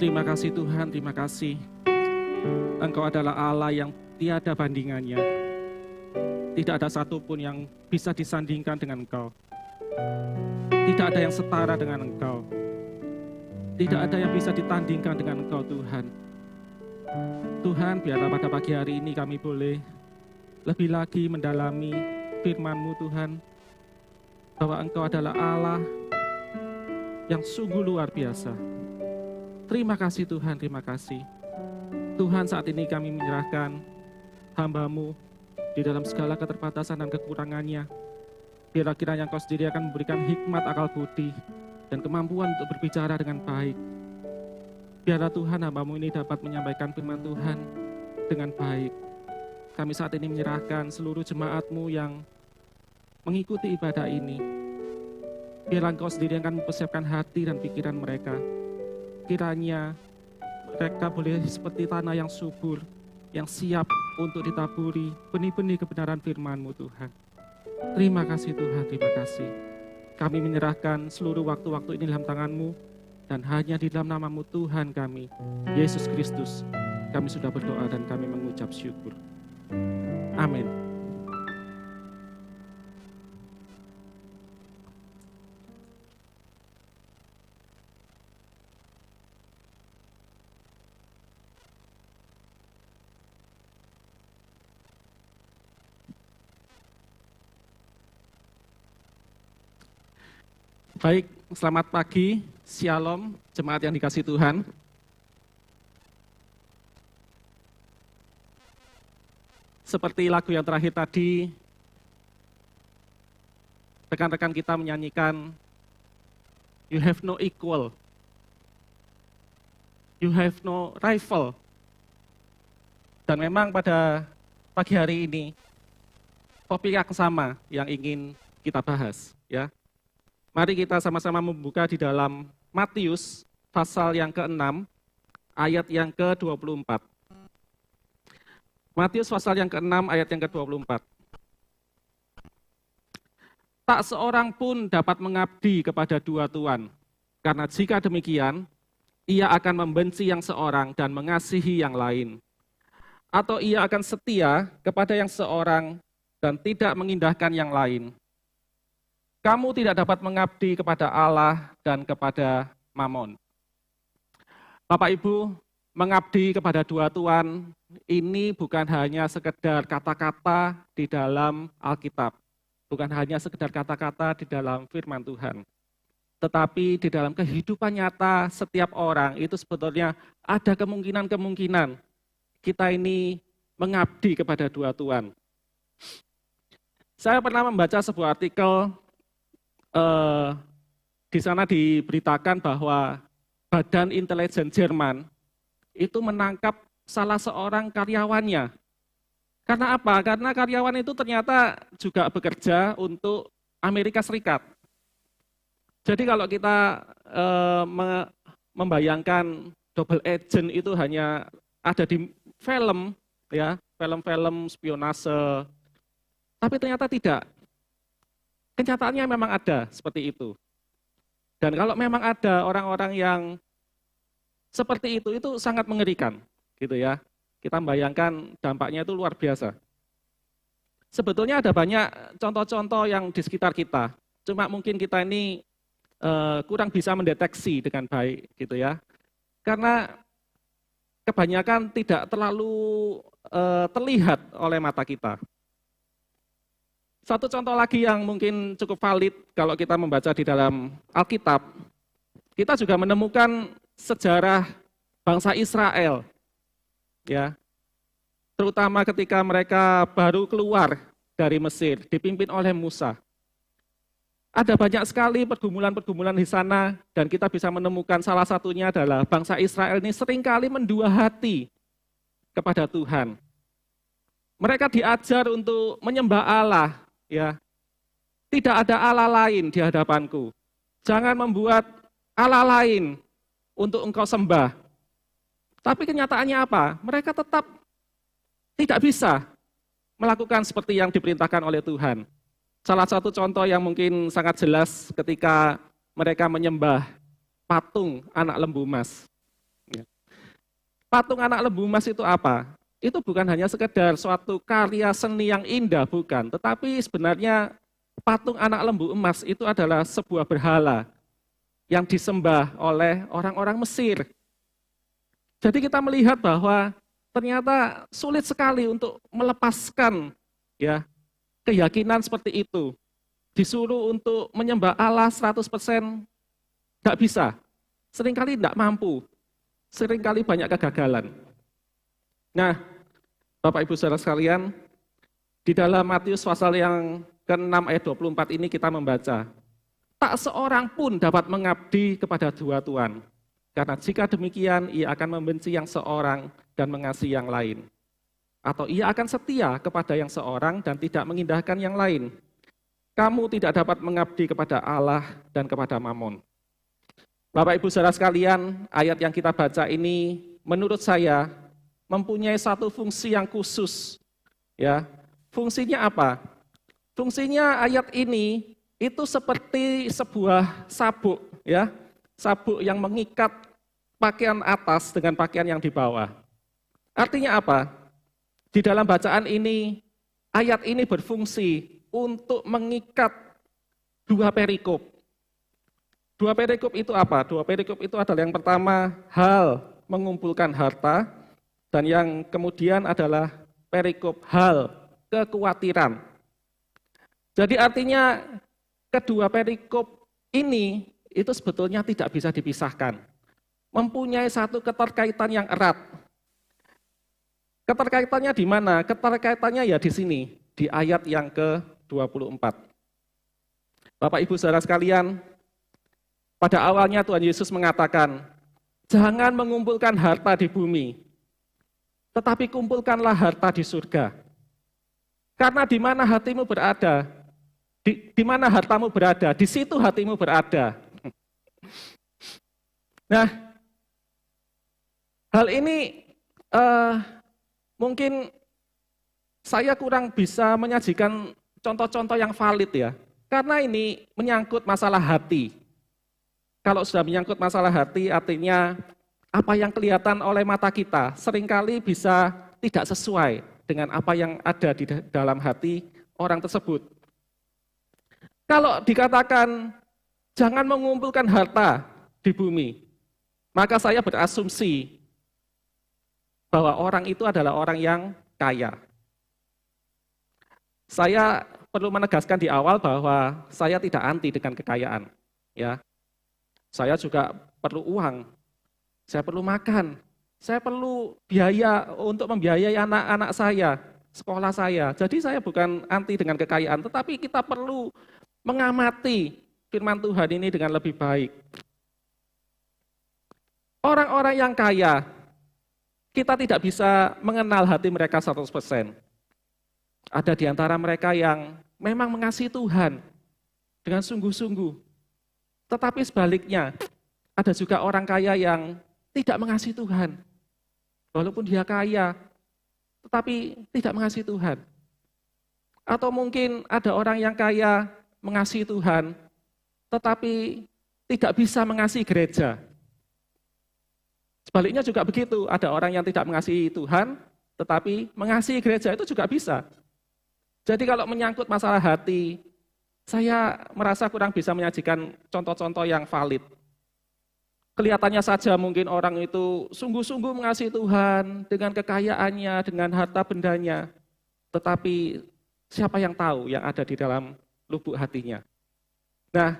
Terima kasih Tuhan, terima kasih. Engkau adalah Allah yang tiada bandingannya. Tidak ada satupun yang bisa disandingkan dengan Engkau. Tidak ada yang setara dengan Engkau. Tidak ada yang bisa ditandingkan dengan Engkau Tuhan. Tuhan, biarlah pada pagi hari ini kami boleh lebih lagi mendalami firman-Mu Tuhan, bahwa Engkau adalah Allah yang sungguh luar biasa. Terima kasih Tuhan, terima kasih. Tuhan, saat ini kami menyerahkan hamba-Mu di dalam segala keterbatasan dan kekurangannya. Biarlah kiranya Engkau sendiri akan memberikan hikmat, akal budi, dan kemampuan untuk berbicara dengan baik. Biarlah Tuhan, hamba-Mu ini dapat menyampaikan firman Tuhan dengan baik. Kami saat ini menyerahkan seluruh jemaat-Mu yang mengikuti ibadah ini. Biarlah Engkau sendiri akan mempersiapkan hati dan pikiran mereka. Kiranya mereka boleh seperti tanah yang subur, yang siap untuk ditaburi benih-benih kebenaran firman-Mu Tuhan. Terima kasih Tuhan, terima kasih. Kami menyerahkan seluruh waktu-waktu ini dalam tangan-Mu, dan hanya di dalam nama-Mu Tuhan kami, Yesus Kristus, kami sudah berdoa dan kami mengucap syukur. Amin. Baik, selamat pagi, shalom, jemaat yang dikasihi Tuhan. Seperti lagu yang terakhir tadi, rekan-rekan kita menyanyikan, You have no equal, you have no rival. Dan memang pada pagi hari ini, topik yang sama yang ingin kita bahas, ya. Mari kita sama-sama membuka di dalam Matius pasal yang ke-6, ayat yang ke-24. Matius pasal yang ke-6, ayat yang ke-24. Tak seorang pun dapat mengabdi kepada dua tuan, karena jika demikian, ia akan membenci yang seorang dan mengasihi yang lain. Atau ia akan setia kepada yang seorang dan tidak mengindahkan yang lain. Kamu tidak dapat mengabdi kepada Allah dan kepada Mamon. Bapak Ibu, mengabdi kepada dua tuan ini bukan hanya sekedar kata-kata di dalam Alkitab. Bukan hanya sekedar kata-kata di dalam firman Tuhan. Tetapi di dalam kehidupan nyata setiap orang itu sebetulnya ada kemungkinan-kemungkinan kita ini mengabdi kepada dua tuan. Saya pernah membaca sebuah artikel. Di sana diberitakan bahwa Badan Intelijen Jerman itu menangkap salah seorang karyawannya. Karena apa? Karena karyawan itu ternyata juga bekerja untuk Amerika Serikat. Jadi kalau kita membayangkan double agent itu hanya ada di film, ya, film-film spionase, tapi ternyata tidak. Kenyataannya memang ada seperti itu. Dan kalau memang ada orang-orang yang seperti itu sangat mengerikan, gitu ya. Kita membayangkan dampaknya itu luar biasa. Sebetulnya ada banyak contoh-contoh yang di sekitar kita. Cuma mungkin kita ini kurang bisa mendeteksi dengan baik, gitu ya. Karena kebanyakan tidak terlalu terlihat oleh mata kita. Satu contoh lagi yang mungkin cukup valid kalau kita membaca di dalam Alkitab, kita juga menemukan sejarah bangsa Israel, ya, terutama ketika mereka baru keluar dari Mesir, dipimpin oleh Musa. Ada banyak sekali pergumulan-pergumulan di sana, dan kita bisa menemukan salah satunya adalah bangsa Israel ini seringkali mendua hati kepada Tuhan. Mereka diajar untuk menyembah Allah. Ya, tidak ada Allah lain di hadapanku. Jangan membuat Allah lain untuk engkau sembah. Tapi kenyataannya apa? Mereka tetap tidak bisa melakukan seperti yang diperintahkan oleh Tuhan. Salah satu contoh yang mungkin sangat jelas ketika mereka menyembah patung anak lembu emas. Ya. Patung anak lembu emas itu apa? Itu bukan hanya sekedar suatu karya seni yang indah, bukan. Tetapi sebenarnya patung anak lembu emas itu adalah sebuah berhala yang disembah oleh orang-orang Mesir. Jadi kita melihat bahwa ternyata sulit sekali untuk melepaskan ya keyakinan seperti itu. Disuruh untuk menyembah Allah 100% nggak bisa. Seringkali nggak mampu. Seringkali banyak kegagalan. Nah, Bapak Ibu Saudara sekalian, di dalam Matius pasal yang ke-6 ayat 24 ini kita membaca, tak seorang pun dapat mengabdi kepada dua tuan. Karena jika demikian, ia akan membenci yang seorang dan mengasihi yang lain. Atau ia akan setia kepada yang seorang dan tidak mengindahkan yang lain. Kamu tidak dapat mengabdi kepada Allah dan kepada Mamon. Bapak Ibu Saudara sekalian, ayat yang kita baca ini menurut saya mempunyai satu fungsi yang khusus. Ya, fungsinya apa? Fungsinya ayat ini itu seperti sebuah sabuk, ya, sabuk yang mengikat pakaian atas dengan pakaian yang di bawah. Artinya apa? Di dalam bacaan ini, ayat ini berfungsi untuk mengikat dua perikop. Dua perikop itu apa? Dua perikop itu adalah yang pertama, hal mengumpulkan harta, dan yang kemudian adalah perikop hal kekhawatiran. Jadi artinya kedua perikop ini itu sebetulnya tidak bisa dipisahkan. Mempunyai satu keterkaitan yang erat. Keterkaitannya di mana? Keterkaitannya ya di sini, di ayat yang ke-24. Bapak Ibu Saudara sekalian, pada awalnya Tuhan Yesus mengatakan, jangan mengumpulkan harta di bumi, tetapi kumpulkanlah harta di surga. Karena di mana hatimu berada, di mana hartamu berada, di situ hatimu berada. Nah, hal ini mungkin saya kurang bisa menyajikan contoh-contoh yang valid ya, karena ini menyangkut masalah hati. Kalau sudah menyangkut masalah hati, artinya apa yang kelihatan oleh mata kita seringkali bisa tidak sesuai dengan apa yang ada di dalam hati orang tersebut. Kalau dikatakan jangan mengumpulkan harta di bumi, maka saya berasumsi bahwa orang itu adalah orang yang kaya. Saya perlu menegaskan di awal bahwa saya tidak anti dengan kekayaan, ya. Saya juga perlu uang, saya perlu makan, saya perlu biaya untuk membiayai anak-anak saya, sekolah saya. Jadi saya bukan anti dengan kekayaan, tetapi kita perlu mengamati firman Tuhan ini dengan lebih baik. Orang-orang yang kaya, kita tidak bisa mengenal hati mereka 100%. Ada di antara mereka yang memang mengasihi Tuhan dengan sungguh-sungguh. Tetapi sebaliknya, ada juga orang kaya yang tidak mengasihi Tuhan. Walaupun dia kaya, tetapi tidak mengasihi Tuhan. Atau mungkin ada orang yang kaya mengasihi Tuhan, tetapi tidak bisa mengasihi gereja. Sebaliknya juga begitu, ada orang yang tidak mengasihi Tuhan, tetapi mengasihi gereja itu juga bisa. Jadi kalau menyangkut masalah hati, saya merasa kurang bisa menyajikan contoh-contoh yang valid. Kelihatannya saja mungkin orang itu sungguh-sungguh mengasihi Tuhan dengan kekayaannya, dengan harta bendanya. Tetapi siapa yang tahu yang ada di dalam lubuk hatinya? Nah,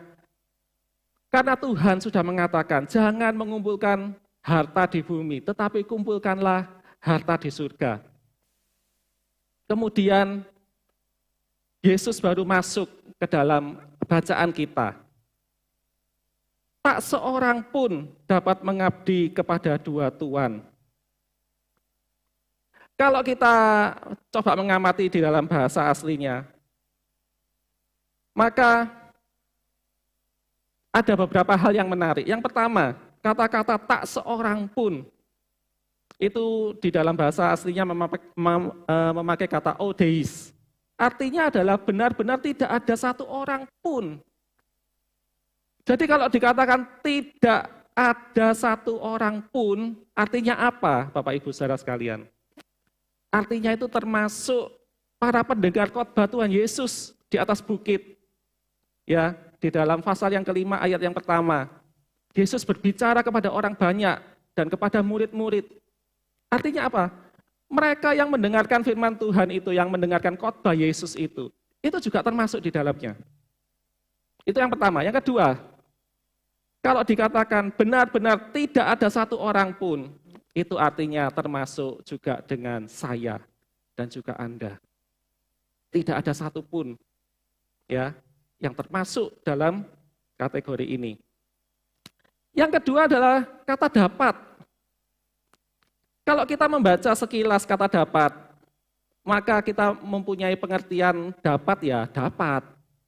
karena Tuhan sudah mengatakan, jangan mengumpulkan harta di bumi, tetapi kumpulkanlah harta di surga. Kemudian Yesus baru masuk ke dalam bacaan kita. Tak seorang pun dapat mengabdi kepada dua tuan. Kalau kita coba mengamati di dalam bahasa aslinya, maka ada beberapa hal yang menarik. Yang pertama, kata-kata tak seorang pun, itu di dalam bahasa aslinya memakai kata odeis. Artinya adalah benar-benar tidak ada satu orang pun. Jadi kalau dikatakan tidak ada satu orang pun, artinya apa Bapak Ibu saudara sekalian? Artinya itu termasuk para pendengar khotbah Tuhan Yesus di atas bukit. Ya, di dalam pasal yang kelima ayat yang pertama. Yesus berbicara kepada orang banyak dan kepada murid-murid. Artinya apa? Mereka yang mendengarkan firman Tuhan itu, yang mendengarkan khotbah Yesus itu juga termasuk di dalamnya. Itu yang pertama. Yang kedua, kalau dikatakan benar-benar tidak ada satu orang pun, itu artinya termasuk juga dengan saya dan juga Anda. Tidak ada satu pun ya yang termasuk dalam kategori ini. Yang kedua adalah kata dapat. Kalau kita membaca sekilas kata dapat, maka kita mempunyai pengertian dapat ya dapat,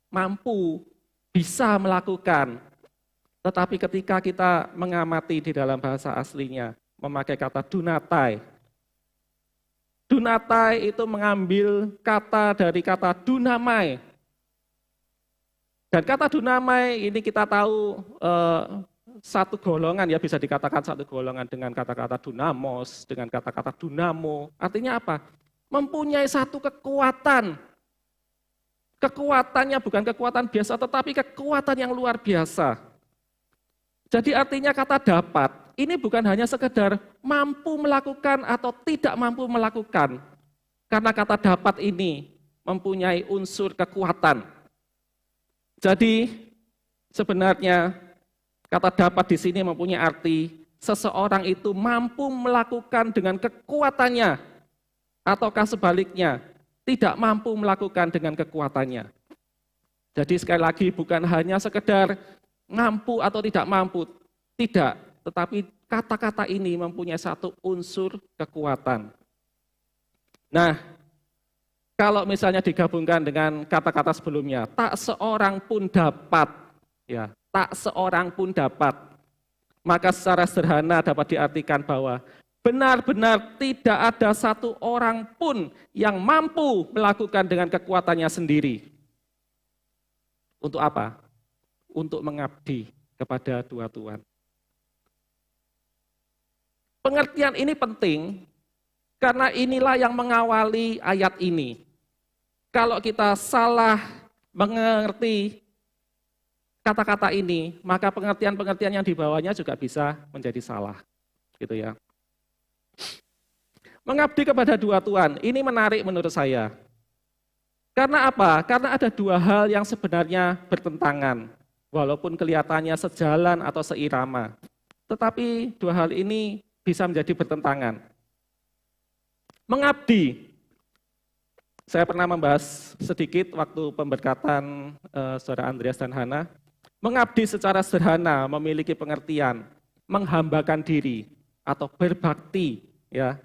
mampu, bisa melakukan. Tetapi ketika kita mengamati di dalam bahasa aslinya, memakai kata dunatai. Dunatai itu mengambil kata dari kata dunamai. Dan kata dunamai ini kita tahu satu golongan ya, bisa dikatakan satu golongan dengan kata-kata dunamos, dengan kata-kata dunamo. Artinya apa? Mempunyai satu kekuatan. Kekuatannya bukan kekuatan biasa, tetapi kekuatan yang luar biasa. Jadi artinya kata dapat, ini bukan hanya sekedar mampu melakukan atau tidak mampu melakukan. Karena kata dapat ini mempunyai unsur kekuatan. Jadi sebenarnya kata dapat di sini mempunyai arti seseorang itu mampu melakukan dengan kekuatannya, ataukah sebaliknya, tidak mampu melakukan dengan kekuatannya. Jadi sekali lagi bukan hanya sekedar mampu atau tidak mampu, tidak, tetapi kata-kata ini mempunyai satu unsur kekuatan. Nah, kalau misalnya digabungkan dengan kata-kata sebelumnya, tak seorang pun dapat, ya, tak seorang pun dapat, maka secara sederhana dapat diartikan bahwa benar-benar tidak ada satu orang pun yang mampu melakukan dengan kekuatannya sendiri. Untuk apa? Untuk mengabdi kepada dua Tuhan. Pengertian ini penting karena inilah yang mengawali ayat ini. Kalau kita salah mengerti kata-kata ini, maka pengertian-pengertian yang dibawanya juga bisa menjadi salah. Gitu ya. Mengabdi kepada dua Tuhan, ini menarik menurut saya. Karena apa? Karena ada dua hal yang sebenarnya bertentangan, walaupun kelihatannya sejalan atau seirama. Tetapi dua hal ini bisa menjadi bertentangan. Mengabdi, saya pernah membahas sedikit waktu pemberkatan Saudara Andreas dan Hana. Mengabdi secara sederhana memiliki pengertian menghambakan diri atau berbakti, ya.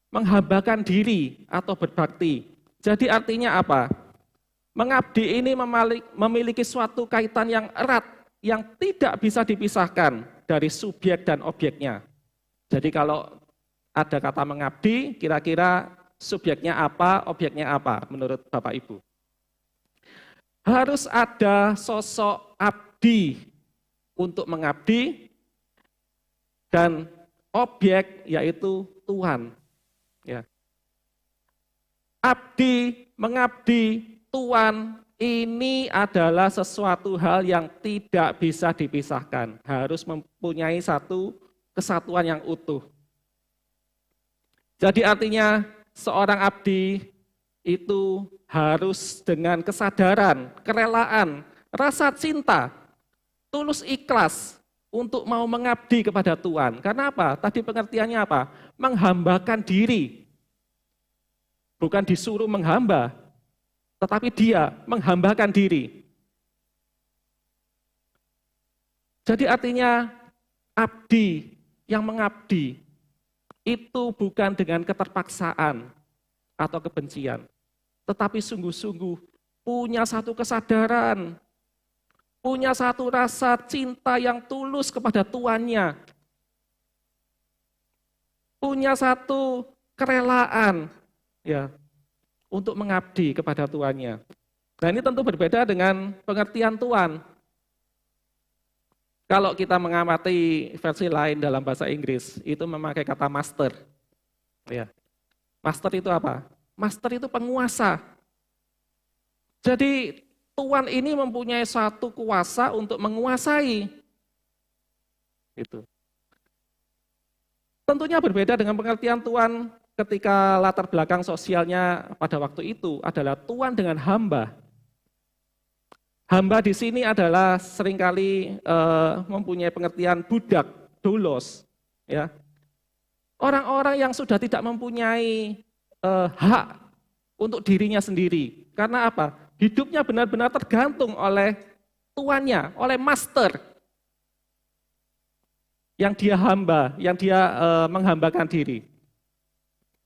Menghambakan diri atau berbakti. Jadi artinya apa? Mengabdi ini memiliki suatu kaitan yang erat, yang tidak bisa dipisahkan dari subjek dan objeknya. Jadi kalau ada kata mengabdi, kira-kira subjeknya apa, objeknya apa menurut Bapak Ibu? Harus ada sosok abdi untuk mengabdi dan objek yaitu Tuhan. Ya. Abdi, mengabdi, Tuhan, ini adalah sesuatu hal yang tidak bisa dipisahkan. Harus mempunyai satu kesatuan yang utuh. Jadi artinya seorang abdi itu harus dengan kesadaran, kerelaan, rasa cinta, tulus ikhlas untuk mau mengabdi kepada Tuhan. Karena apa? Tadi pengertiannya apa? Menghambakan diri. Bukan disuruh menghamba, tetapi dia menghambakan diri. Jadi artinya abdi yang mengabdi itu bukan dengan keterpaksaan atau kebencian, tetapi sungguh-sungguh punya satu kesadaran, punya satu rasa cinta yang tulus kepada tuannya, punya satu kerelaan, ya, untuk mengabdi kepada tuannya. Nah ini tentu berbeda dengan pengertian Tuhan. Kalau kita mengamati versi lain dalam bahasa Inggris, itu memakai kata master. Ya. Master itu apa? Master itu penguasa. Jadi Tuhan ini mempunyai satu kuasa untuk menguasai. Itu. Tentunya berbeda dengan pengertian Tuhan ketika latar belakang sosialnya pada waktu itu adalah Tuhan dengan hamba. Hamba di sini adalah seringkali mempunyai pengertian budak, doulos. Ya. Orang-orang yang sudah tidak mempunyai hak untuk dirinya sendiri. Karena apa? Hidupnya benar-benar tergantung oleh tuannya, oleh master. Yang dia hamba, yang dia menghambakan diri.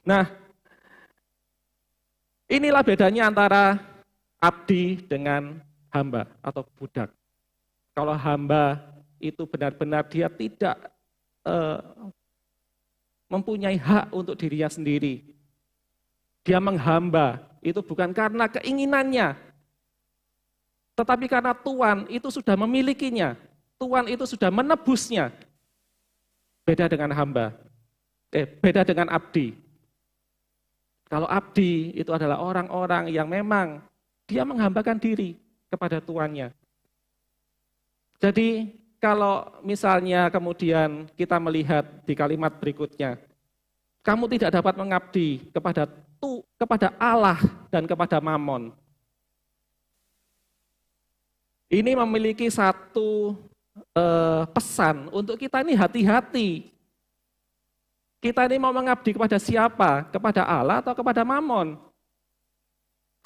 Nah, inilah bedanya antara abdi dengan hamba atau budak. Kalau hamba itu benar-benar dia tidak mempunyai hak untuk dirinya sendiri. Dia menghamba, itu bukan karena keinginannya, tetapi karena Tuhan itu sudah memilikinya. Tuhan itu sudah menebusnya. Beda dengan hamba, beda dengan abdi. Kalau abdi itu adalah orang-orang yang memang dia menghambakan diri kepada tuannya. Jadi kalau misalnya kemudian kita melihat di kalimat berikutnya, kamu tidak dapat mengabdi kepada Allah dan kepada Mamon. Ini memiliki satu pesan untuk kita ini hati-hati. Kita ini mau mengabdi kepada siapa? Kepada Allah atau kepada Mamon?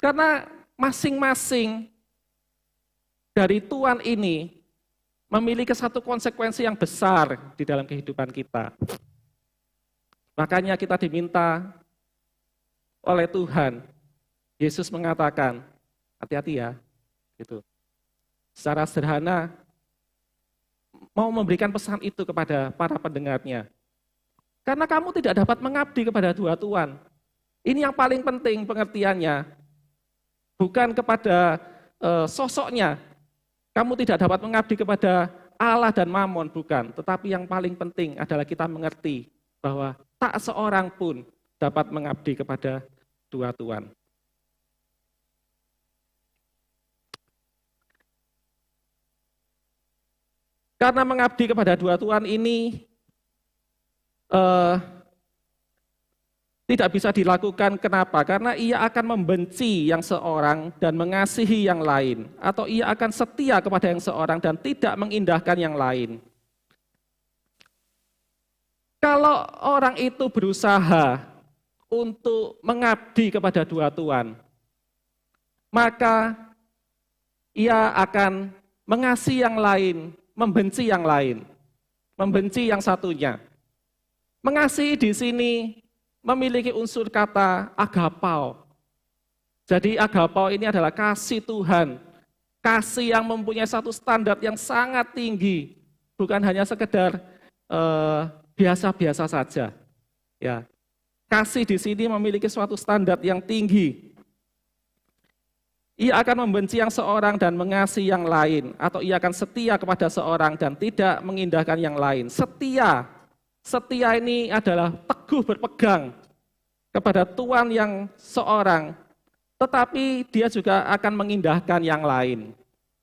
Karena masing-masing dari Tuhan ini memiliki satu konsekuensi yang besar di dalam kehidupan kita. Makanya kita diminta oleh Tuhan, Yesus mengatakan, hati-hati ya, gitu. Secara sederhana, mau memberikan pesan itu kepada para pendengarnya. Karena kamu tidak dapat mengabdi kepada dua tuan. Ini yang paling penting pengertiannya. Bukan kepada sosoknya. Kamu tidak dapat mengabdi kepada Allah dan Mamon, bukan. Tetapi yang paling penting adalah kita mengerti bahwa tak seorang pun dapat mengabdi kepada dua tuan. Karena mengabdi kepada dua tuan ini tidak bisa dilakukan, kenapa? Karena ia akan membenci yang seorang dan mengasihi yang lain. Atau ia akan setia kepada yang seorang dan tidak mengindahkan yang lain. Kalau orang itu berusaha untuk mengabdi kepada dua tuan, maka ia akan mengasihi yang lain, membenci yang lain, membenci yang satunya. Mengasihi di sini memiliki unsur kata agapau. Jadi agapau ini adalah kasih Tuhan, kasih yang mempunyai satu standar yang sangat tinggi, bukan hanya sekedar biasa-biasa saja. Ya, kasih di sini memiliki suatu standar yang tinggi. Ia akan membenci yang seorang dan mengasihi yang lain, atau ia akan setia kepada seorang dan tidak mengindahkan yang lain. Setia, setia ini adalah teguh berpegang kepada Tuhan yang seorang, tetapi dia juga akan mengindahkan yang lain,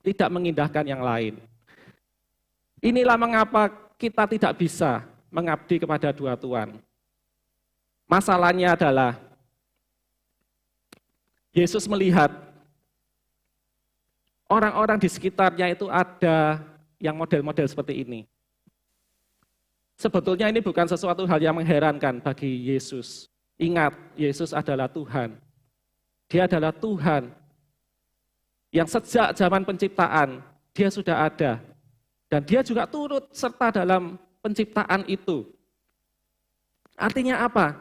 tidak mengindahkan yang lain. Inilah mengapa kita tidak bisa mengabdi kepada dua tuan. Masalahnya adalah Yesus melihat orang-orang di sekitarnya itu ada yang model-model seperti ini. Sebetulnya ini bukan sesuatu hal yang mengherankan bagi Yesus. Ingat, Yesus adalah Tuhan. Dia adalah Tuhan yang sejak zaman penciptaan, dia sudah ada. Dan dia juga turut serta dalam penciptaan itu. Artinya apa?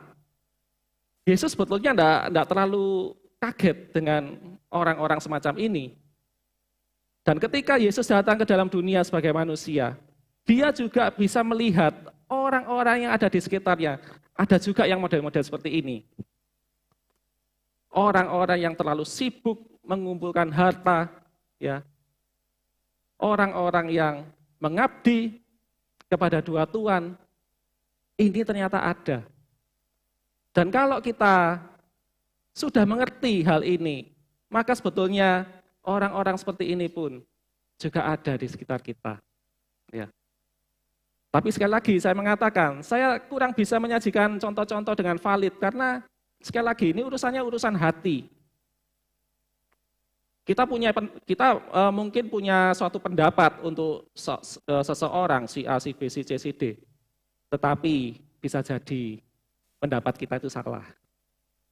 Yesus sebetulnya tidak terlalu kaget dengan orang-orang semacam ini. Dan ketika Yesus datang ke dalam dunia sebagai manusia, dia juga bisa melihat orang-orang yang ada di sekitarnya. Ada juga yang model-model seperti ini. Orang-orang yang terlalu sibuk mengumpulkan harta, ya. Orang-orang yang mengabdi kepada dua tuan, ini ternyata ada. Dan kalau kita sudah mengerti hal ini, maka sebetulnya orang-orang seperti ini pun juga ada di sekitar kita. Ya. Tapi sekali lagi saya mengatakan, saya kurang bisa menyajikan contoh-contoh dengan valid, karena sekali lagi ini urusannya urusan hati. Kita mungkin punya suatu pendapat untuk seseorang, si A, si B, si C, si D. Tetapi bisa jadi pendapat kita itu salah.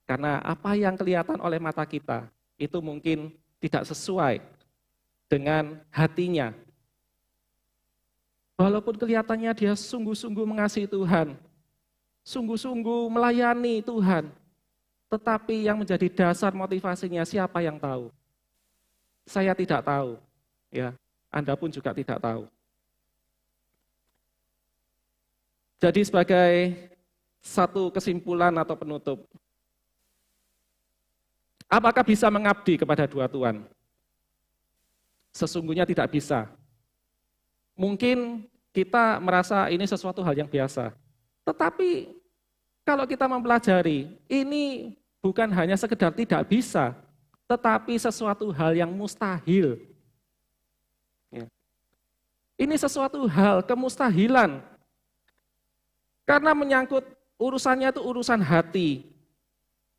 Karena apa yang kelihatan oleh mata kita, itu mungkin tidak sesuai dengan hatinya. Walaupun kelihatannya dia sungguh-sungguh mengasihi Tuhan, sungguh-sungguh melayani Tuhan, tetapi yang menjadi dasar motivasinya siapa yang tahu? Saya tidak tahu, ya. Anda pun juga tidak tahu. Jadi sebagai satu kesimpulan atau penutup, apakah bisa mengabdi kepada dua tuan? Sesungguhnya tidak bisa. Mungkin kita merasa ini sesuatu hal yang biasa. Tetapi kalau kita mempelajari, ini bukan hanya sekedar tidak bisa, tetapi sesuatu hal yang mustahil. Ya. Ini sesuatu hal kemustahilan. Karena menyangkut urusannya itu urusan hati.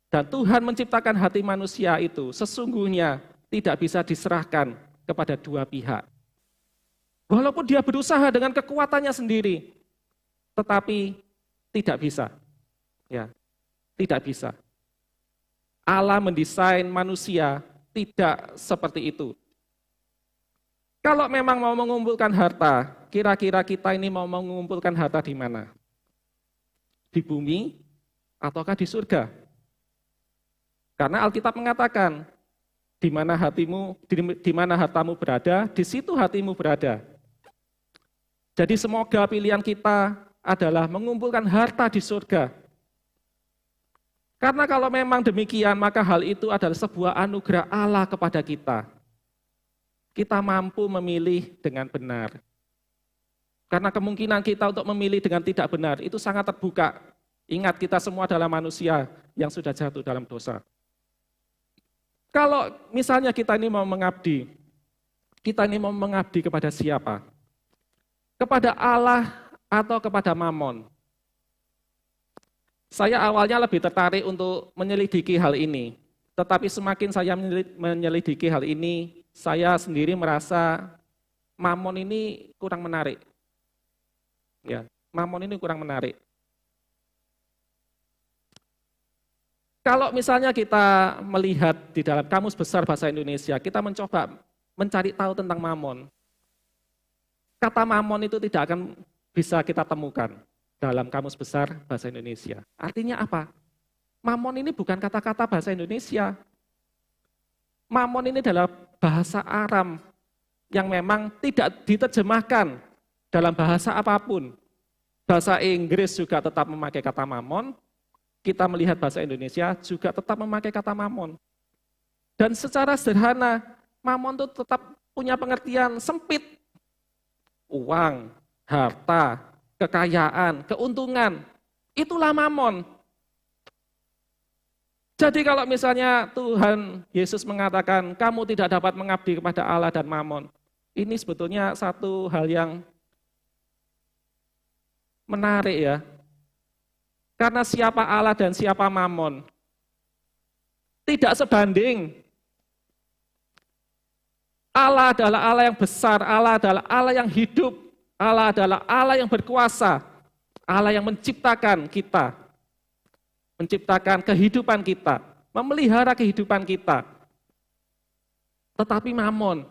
Dan Tuhan menciptakan hati manusia itu sesungguhnya tidak bisa diserahkan kepada dua pihak. Walaupun dia berusaha dengan kekuatannya sendiri, tetapi tidak bisa. Ya, tidak bisa. Allah mendesain manusia tidak seperti itu. Kalau memang mau mengumpulkan harta, kira-kira kita ini mau mengumpulkan harta di mana? Di bumi ataukah di surga? Karena Alkitab mengatakan, di mana hartamu berada, di situ hatimu berada. Jadi semoga pilihan kita adalah mengumpulkan harta di surga. Karena kalau memang demikian, maka hal itu adalah sebuah anugerah Allah kepada kita. Kita mampu memilih dengan benar. Karena kemungkinan kita untuk memilih dengan tidak benar itu sangat terbuka. Ingat, kita semua adalah manusia yang sudah jatuh dalam dosa. Kalau misalnya kita ini mau mengabdi kepada siapa? Kepada Allah atau kepada Mamon? Saya awalnya lebih tertarik untuk menyelidiki hal ini, tetapi semakin saya menyelidiki hal ini, saya sendiri merasa Mamon ini kurang menarik. Ya, Mamon ini kurang menarik. Kalau misalnya kita melihat di dalam Kamus Besar Bahasa Indonesia, kita mencoba mencari tahu tentang Mamon. Kata Mamon itu tidak akan bisa kita temukan dalam Kamus Besar Bahasa Indonesia. Artinya apa? Mamon ini bukan kata-kata bahasa Indonesia. Mamon ini adalah bahasa Aram yang memang tidak diterjemahkan dalam bahasa apapun. Bahasa Inggris juga tetap memakai kata mamon. Kita melihat bahasa Indonesia juga tetap memakai kata mamon. Dan secara sederhana, mamon itu tetap punya pengertian sempit. Uang, harta, kekayaan, keuntungan, itulah mamon. Jadi kalau misalnya Tuhan Yesus mengatakan, kamu tidak dapat mengabdi kepada Allah dan mamon, ini sebetulnya satu hal yang menarik ya. Karena siapa Allah dan siapa mamon, tidak sebanding. Allah adalah Allah yang besar, Allah adalah Allah yang hidup, Allah adalah Allah yang berkuasa, Allah yang menciptakan kita, menciptakan kehidupan kita, memelihara kehidupan kita. Tetapi mamon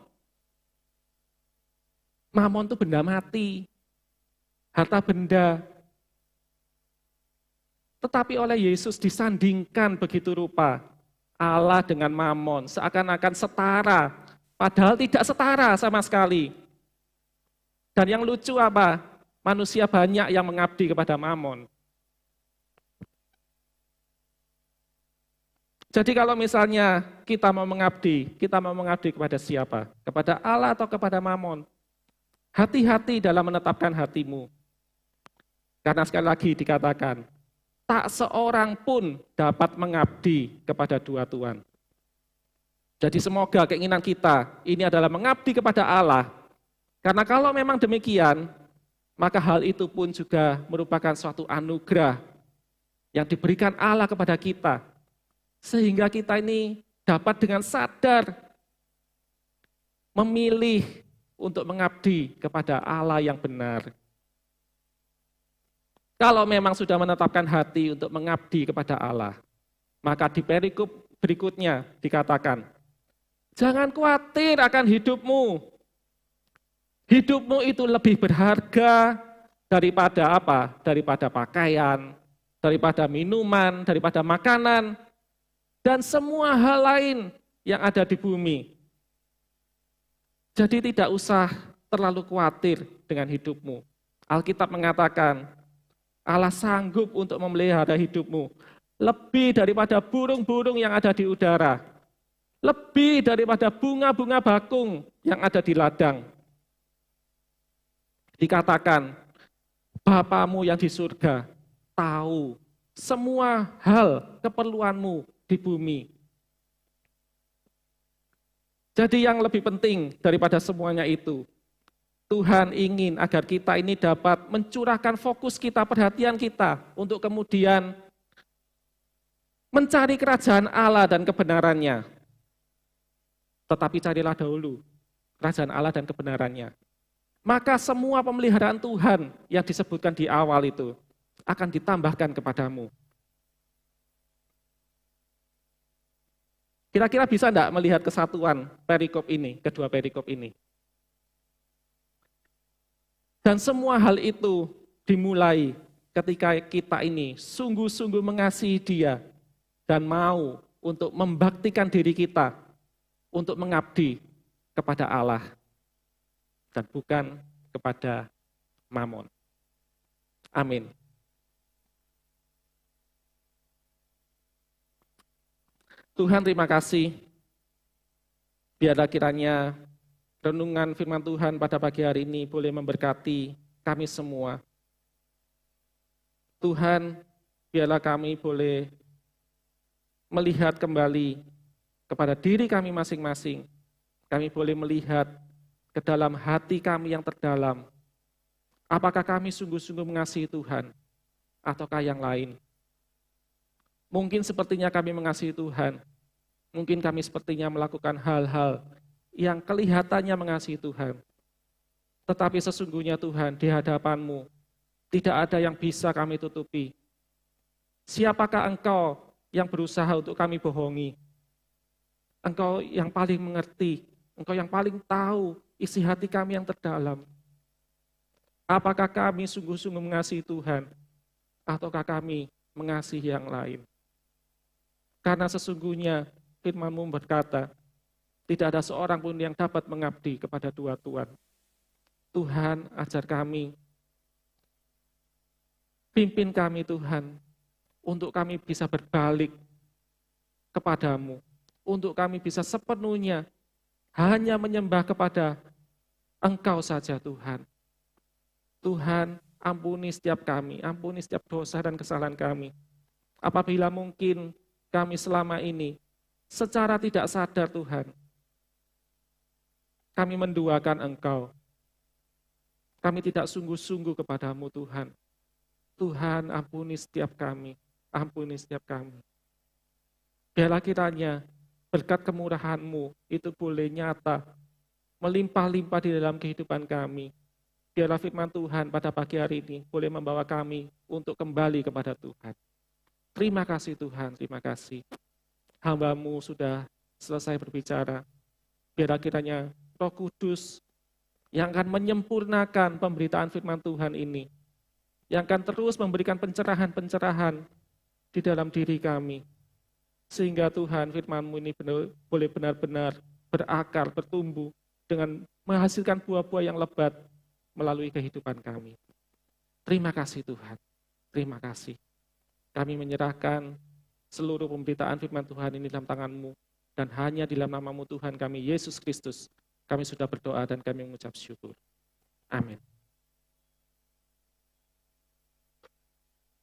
itu benda mati, harta benda. Tetapi oleh Yesus disandingkan begitu rupa, Allah dengan mamon seakan-akan setara, padahal tidak setara sama sekali. Dan yang lucu apa? Manusia banyak yang mengabdi kepada mamon. Jadi kalau misalnya kita mau mengabdi kepada siapa? Kepada Allah atau kepada mamon? Hati-hati dalam menetapkan hatimu. Karena sekali lagi dikatakan, tak seorang pun dapat mengabdi kepada dua tuan. Jadi semoga keinginan kita ini adalah mengabdi kepada Allah. Karena kalau memang demikian, maka hal itu pun juga merupakan suatu anugerah yang diberikan Allah kepada kita. Sehingga kita ini dapat dengan sadar memilih untuk mengabdi kepada Allah yang benar. Kalau memang sudah menetapkan hati untuk mengabdi kepada Allah, maka di perikop berikutnya dikatakan, jangan khawatir akan hidupmu. Hidupmu itu lebih berharga daripada apa? Daripada pakaian, daripada minuman, daripada makanan, dan semua hal lain yang ada di bumi. Jadi tidak usah terlalu khawatir dengan hidupmu. Alkitab mengatakan, Allah sanggup untuk memelihara hidupmu. Lebih daripada burung-burung yang ada di udara. Lebih daripada bunga-bunga bakung yang ada di ladang. Dikatakan, Bapamu yang di surga tahu semua hal keperluanmu di bumi. Jadi yang lebih penting daripada semuanya itu, Tuhan ingin agar kita ini dapat mencurahkan fokus kita, perhatian kita, untuk kemudian mencari kerajaan Allah dan kebenarannya. Tetapi carilah dahulu kerajaan Allah dan kebenarannya. Maka semua pemeliharaan Tuhan yang disebutkan di awal itu akan ditambahkan kepadamu. Kira-kira bisa enggak melihat kesatuan perikop ini, kedua perikop ini? Dan semua hal itu dimulai ketika kita ini sungguh-sungguh mengasihi Dia dan mau untuk membaktikan diri kita untuk mengabdi kepada Allah dan bukan kepada Mamon. Amin. Tuhan, terima kasih. Biarlah kiranya renungan firman Tuhan pada pagi hari ini boleh memberkati kami semua. Tuhan, biarlah kami boleh melihat kembali kepada diri kami masing-masing. Kami boleh melihat ke dalam hati kami yang terdalam. Apakah kami sungguh-sungguh mengasihi Tuhan ataukah yang lain? Mungkin sepertinya kami mengasihi Tuhan. Mungkin kami sepertinya melakukan hal-hal yang kelihatannya mengasihi Tuhan. Tetapi sesungguhnya Tuhan, di hadapan-Mu tidak ada yang bisa kami tutupi. Siapakah Engkau yang berusaha untuk kami bohongi? Engkau yang paling mengerti, Engkau yang paling tahu isi hati kami yang terdalam. Apakah kami sungguh-sungguh mengasihi Tuhan ataukah kami mengasihi yang lain? Karena sesungguhnya firman-Mu berkata, tidak ada seorang pun yang dapat mengabdi kepada dua tuan. Tuhan, ajar kami, pimpin kami Tuhan, untuk kami bisa berbalik kepadamu, untuk kami bisa sepenuhnya hanya menyembah kepada Engkau saja Tuhan. Tuhan, ampuni setiap kami, ampuni setiap dosa dan kesalahan kami. Apabila mungkin kami selama ini secara tidak sadar Tuhan, kami menduakan Engkau. Kami tidak sungguh-sungguh kepadamu Tuhan. Tuhan, ampuni setiap kami, ampuni setiap kami. Biarlah kiranya berkat kemurahan-Mu itu boleh nyata, melimpah-limpah di dalam kehidupan kami. Biarlah firman Tuhan pada pagi hari ini boleh membawa kami untuk kembali kepada Tuhan. Terima kasih Tuhan, terima kasih. Hamba-Mu sudah selesai berbicara. Biarlah kiranya Roh Kudus yang akan menyempurnakan pemberitaan firman Tuhan ini, yang akan terus memberikan pencerahan-pencerahan di dalam diri kami, sehingga Tuhan firman-Mu ini boleh benar-benar berakar, bertumbuh, dengan menghasilkan buah-buah yang lebat melalui kehidupan kami. Terima kasih Tuhan, terima kasih. Kami menyerahkan seluruh pemberitaan firman Tuhan ini dalam tangan-Mu, dan hanya di dalam nama-Mu Tuhan kami, Yesus Kristus, kami sudah berdoa dan kami mengucap syukur. Amin.